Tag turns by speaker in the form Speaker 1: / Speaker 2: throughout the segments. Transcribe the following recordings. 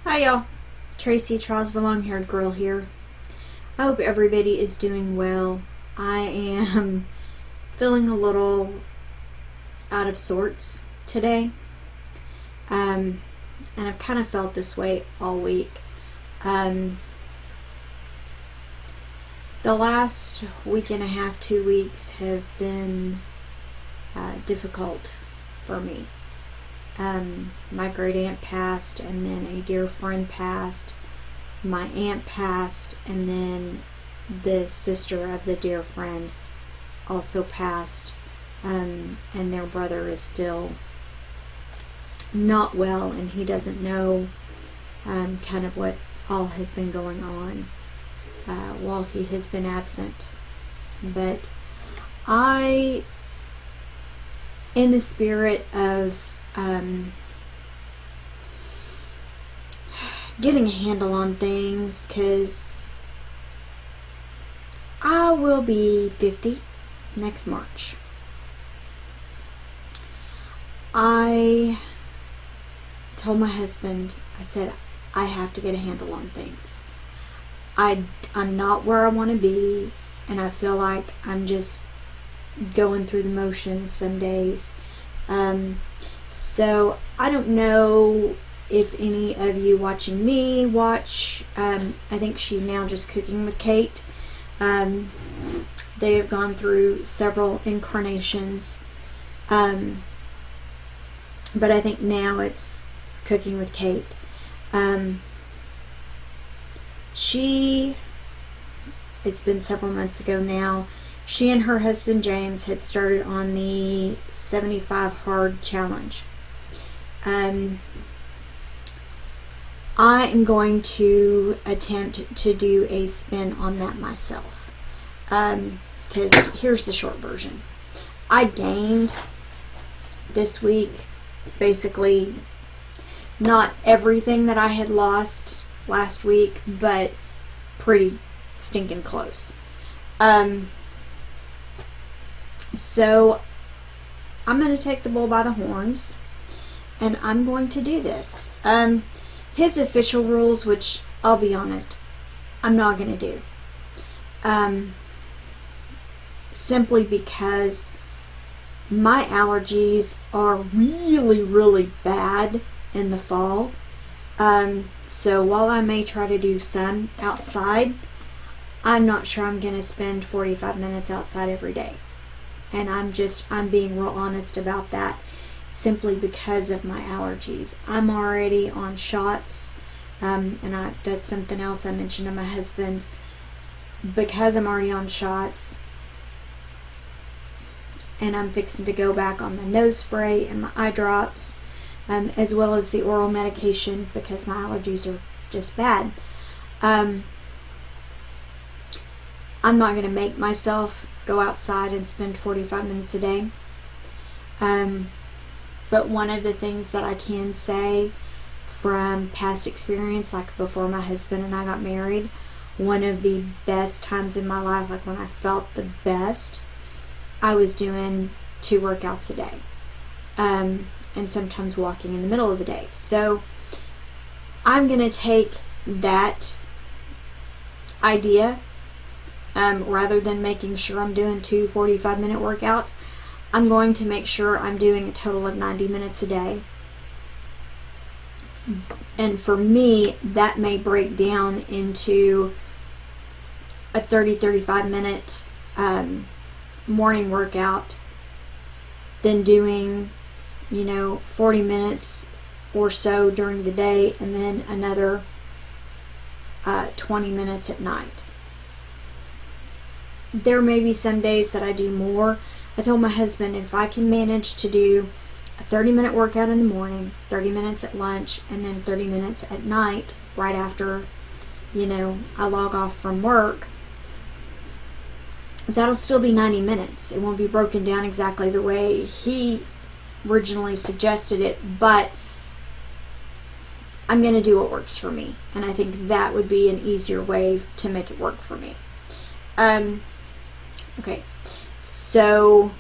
Speaker 1: Hi y'all, Tracey, Trials of a Long-Haired Girl here. I hope everybody is doing well. I am feeling a little out of sorts today, and I've kind of felt this way all week. The last week and a half, 2 weeks have been difficult for me. My great aunt passed, and then a dear friend passed. My aunt passed, and then the sister of the dear friend also passed, and their brother is still not well, and he doesn't know kind of what all has been going on while he has been absent. But I, in the spirit of getting a handle on things, because I will be 50 next March. I told my husband, I said, I have to get a handle on things. I'm not where I want to be, and I feel like I'm just going through the motions some days. So I don't know if any of you watching me watch, I think she's now just Cooking with Kate. They have gone through several incarnations, but I think now it's Cooking with Kate. It's been several months ago now, she and her husband James had started on the 75 Hard Challenge. I am going to attempt to do a spin on that myself, because here's the short version. I gained this week basically not everything that I had lost last week, but pretty stinking close. So I'm going to take the bull by the horns, and I'm going to do this. His official rules, which I'll be honest, I'm not going to do. Simply because my allergies are really, really bad in the fall. So while I may try to do some outside, I'm not sure I'm going to spend 45 minutes outside every day. And I'm being real honest about that, simply because of my allergies. I'm already on shots, and that's something else I mentioned to my husband. Because I'm already on shots, and I'm fixing to go back on my nose spray and my eye drops, as well as the oral medication, because my allergies are just bad. I'm not going to make myself go outside and spend 45 minutes a day. But one of the things that I can say from past experience, like before my husband and I got married, one of the best times in my life, like when I felt the best, I was doing 2 workouts a day. And sometimes walking in the middle of the day. So I'm going to take that idea, rather than making sure I'm doing 2 45-minute workouts, I'm going to make sure I'm doing a total of 90 minutes a day. And for me, that may break down into a 30-35 minute morning workout, then doing 40 minutes or so during the day, and then another 20 minutes at night. There may be some days that I do more. I told my husband, if I can manage to do a 30-minute workout in the morning, 30 minutes at lunch, and then 30 minutes at night right after I log off from work, that'll still be 90 minutes. It won't be broken down exactly the way he originally suggested it, but I'm going to do what works for me, and I think that would be an easier way to make it work for me. Okay, so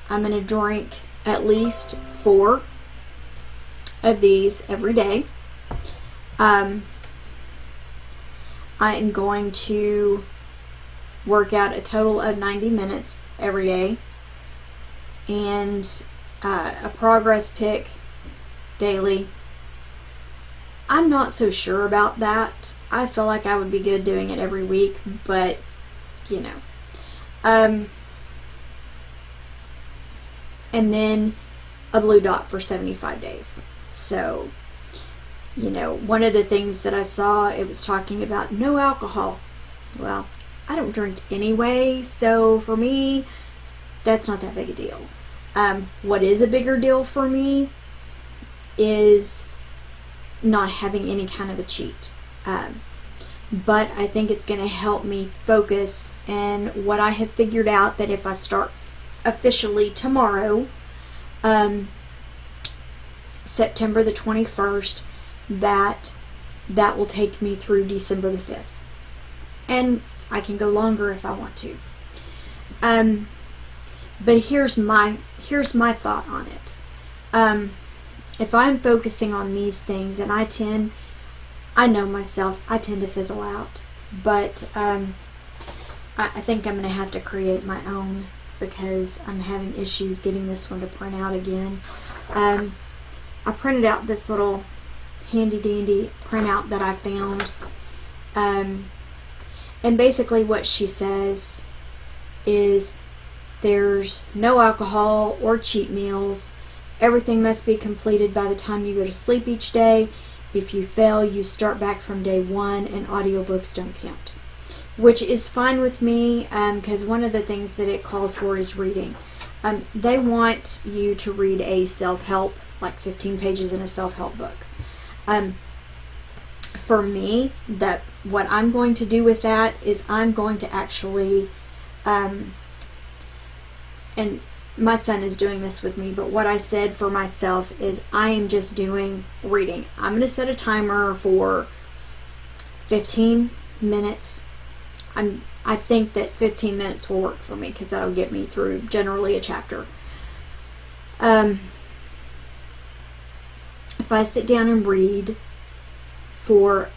Speaker 1: I'm going to drink at least 4 of these every day. I am going to work out a total of 90 minutes every day, and a progress pic daily. I'm not so sure about that. I feel like I would be good doing it every week, but you know. And then a blue dot for 75 days. So, you know, one of the things that I saw, it was talking about no alcohol. Well, I don't drink anyway, so for me, that's not that big a deal. What is a bigger deal for me is not having any kind of a cheat. But I think it's going to help me focus, and what I have figured out, that if I start officially tomorrow, September the 21st, that will take me through December the 5th. And I can go longer if I want to. But here's my thought on it. If I'm focusing on these things, and I know myself, I tend to fizzle out. But I think I'm going to have to create my own, because I'm having issues getting this one to print out again. I printed out this little handy dandy printout that I found. And basically what she says is there's no alcohol or cheat meals. Everything must be completed by the time you go to sleep each day. If you fail, you start back from day one, and audiobooks don't count. Which is fine with me, because one of the things that it calls for is reading. They want you to read a self-help, like 15 pages in a self-help book. For me, what I'm going to do with that is I'm going to actually, and my son is doing this with me, but what I said for myself is I am just doing reading. I'm going to set a timer for 15 minutes. I think that 15 minutes will work for me, because that'll get me through generally a chapter. If I sit down and read for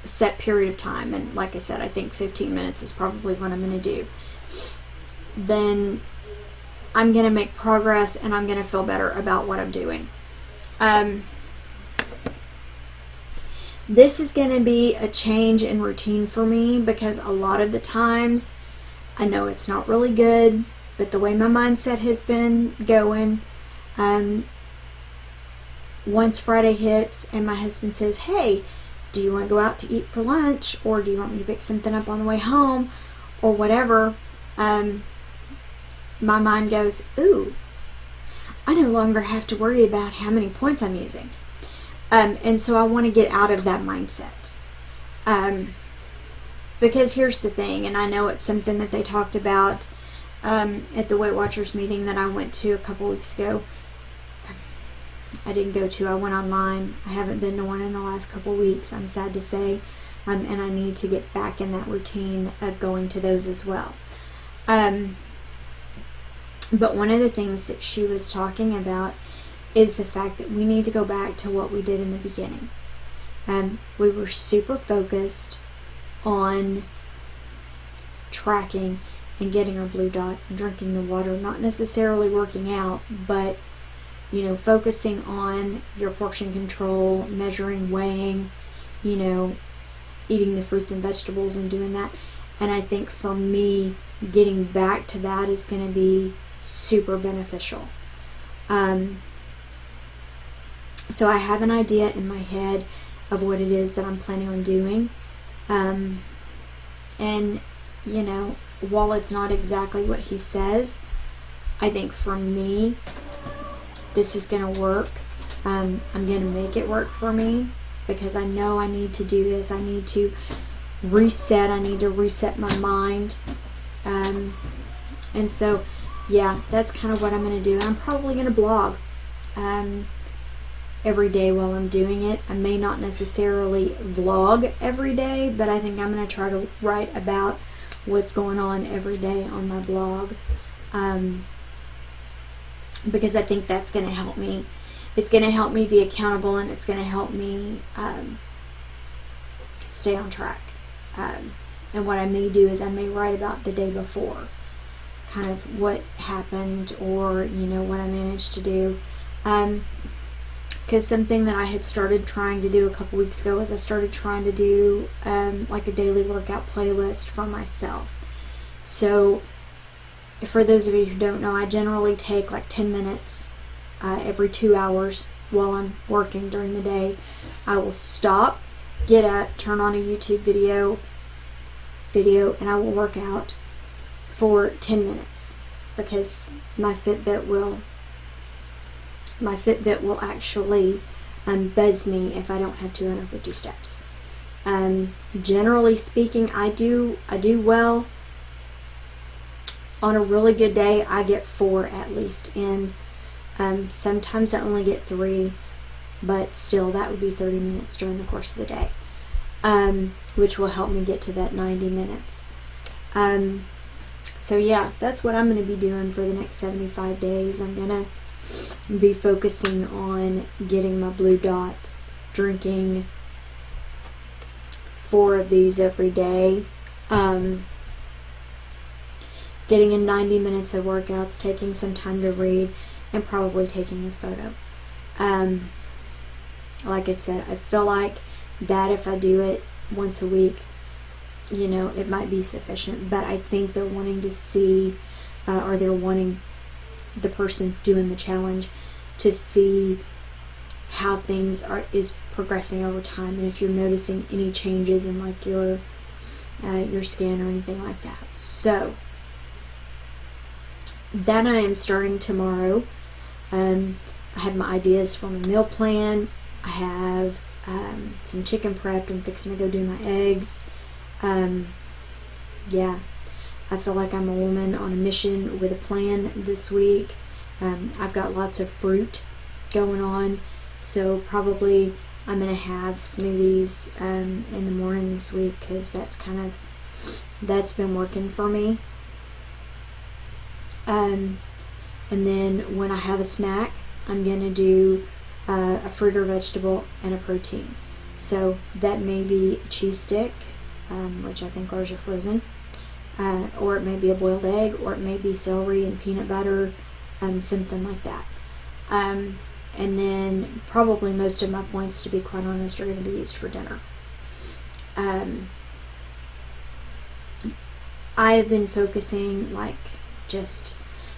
Speaker 1: a set period of time, and like I said, I think 15 minutes is probably what I'm going to do, then I'm going to make progress, and I'm going to feel better about what I'm doing. This is going to be a change in routine for me, because a lot of the times, I know it's not really good, but the way my mindset has been going, once Friday hits and my husband says, hey, do you want to go out to eat for lunch, or do you want me to pick something up on the way home, or whatever, my mind goes, ooh, I no longer have to worry about how many points I'm using. And so I want to get out of that mindset. Because here's the thing, and I know it's something that they talked about at the Weight Watchers meeting that I went to a couple weeks ago. I didn't go to, I went online. I haven't been to one in the last couple weeks, I'm sad to say. And I need to get back in that routine of going to those as well. But one of the things that she was talking about is the fact that we need to go back to what we did in the beginning. We were super focused on tracking and getting our blue dot and drinking the water, not necessarily working out, but focusing on your portion control, measuring, weighing, eating the fruits and vegetables and doing that. And I think for me, getting back to that is going to be super beneficial. So I have an idea in my head of what it is that I'm planning on doing. And, while it's not exactly what he says, I think for me, this is going to work. I'm going to make it work for me, because I know I need to do this. I need to reset. I need to reset my mind. And so, yeah, that's kind of what I'm going to do. And I'm probably going to blog every day while I'm doing it. I may not necessarily vlog every day, but I think I'm going to try to write about what's going on every day on my blog, because I think that's going to help me. It's going to help me be accountable, and it's going to help me stay on track. And what I may do is I may write about the day before, kind of what happened, or what I managed to do. Because something that I had started trying to do a couple weeks ago is I started trying to do like a daily workout playlist for myself. So for those of you who don't know, I generally take like 10 minutes every 2 hours while I'm working during the day. I will stop, get up, turn on a YouTube video, and I will work out for 10 minutes, because my Fitbit will actually buzz me if I don't have 250 steps. Generally speaking, I do well. On a really good day, I get 4 at least in. Sometimes I only get 3, but still, that would be 30 minutes during the course of the day, which will help me get to that 90 minutes. So yeah, that's what I'm going to be doing for the next 75 days. I'm going to be focusing on getting my blue dot, drinking 4 of these every day, getting in 90 minutes of workouts, taking some time to read, and probably taking a photo. Like I said, I feel like that if I do it once a week, it might be sufficient. But I think they're wanting to see, or they're wanting the person doing the challenge to see how things is progressing over time, and if you're noticing any changes in like your skin or anything like that. So that I am starting tomorrow. I have my ideas for my meal plan. I have some chicken prepped. I'm fixing to go do my eggs. Yeah, I feel like I'm a woman on a mission with a plan this week. I've got lots of fruit going on, so probably I'm going to have smoothies in the morning this week, because that's been working for me. And then when I have a snack, I'm going to do a fruit or vegetable and a protein. So that may be a cheese stick, which I think ours are frozen, or it may be a boiled egg, or it may be celery and peanut butter, something like that. And then probably most of my points, to be quite honest, are going to be used for dinner. I have been focusing, like, just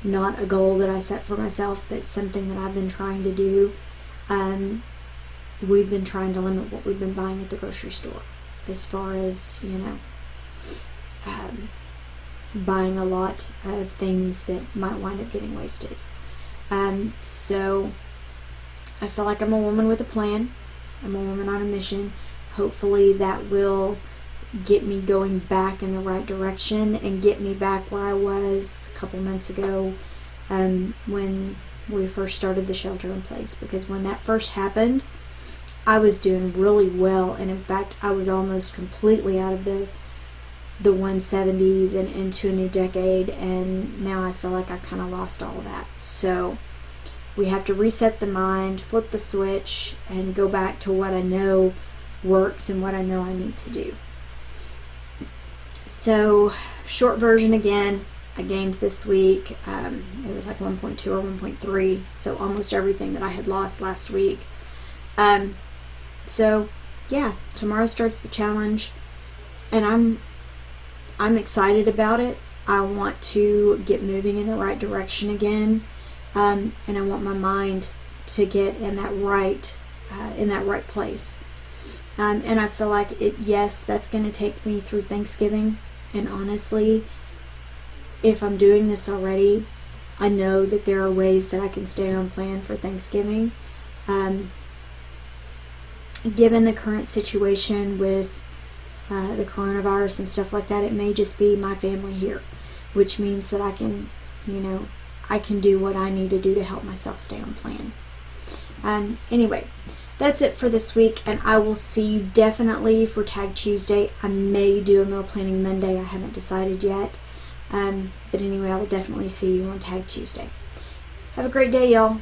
Speaker 1: not a goal that I set for myself, but something that I've been trying to do. We've been trying to limit what we've been buying at the grocery store, as far as, buying a lot of things that might wind up getting wasted. So I feel like I'm a woman with a plan. I'm a woman on a mission. Hopefully that will get me going back in the right direction and get me back where I was a couple months ago, when we first started the shelter in place. Because when that first happened, I was doing really well, and in fact I was almost completely out of the 170s and into a new decade, and now I feel like I kind of lost all of that. So we have to reset the mind, flip the switch, and go back to what I know works and what I know I need to do. So, short version again, I gained this week. It was like 1.2 or 1.3, so almost everything that I had lost last week. So yeah, tomorrow starts the challenge, and I'm excited about it. I want to get moving in the right direction again, and I want my mind to get in that right place. And I feel like yes, that's going to take me through Thanksgiving. And honestly, if I'm doing this already, I know that there are ways that I can stay on plan for Thanksgiving. Given the current situation with the coronavirus and stuff like that, it may just be my family here, which means that I can do what I need to do to help myself stay on plan. Anyway, that's it for this week, and I will see you definitely for Tag Tuesday. I may do a meal planning Monday. I haven't decided yet. But anyway, I will definitely see you on Tag Tuesday. Have a great day, y'all.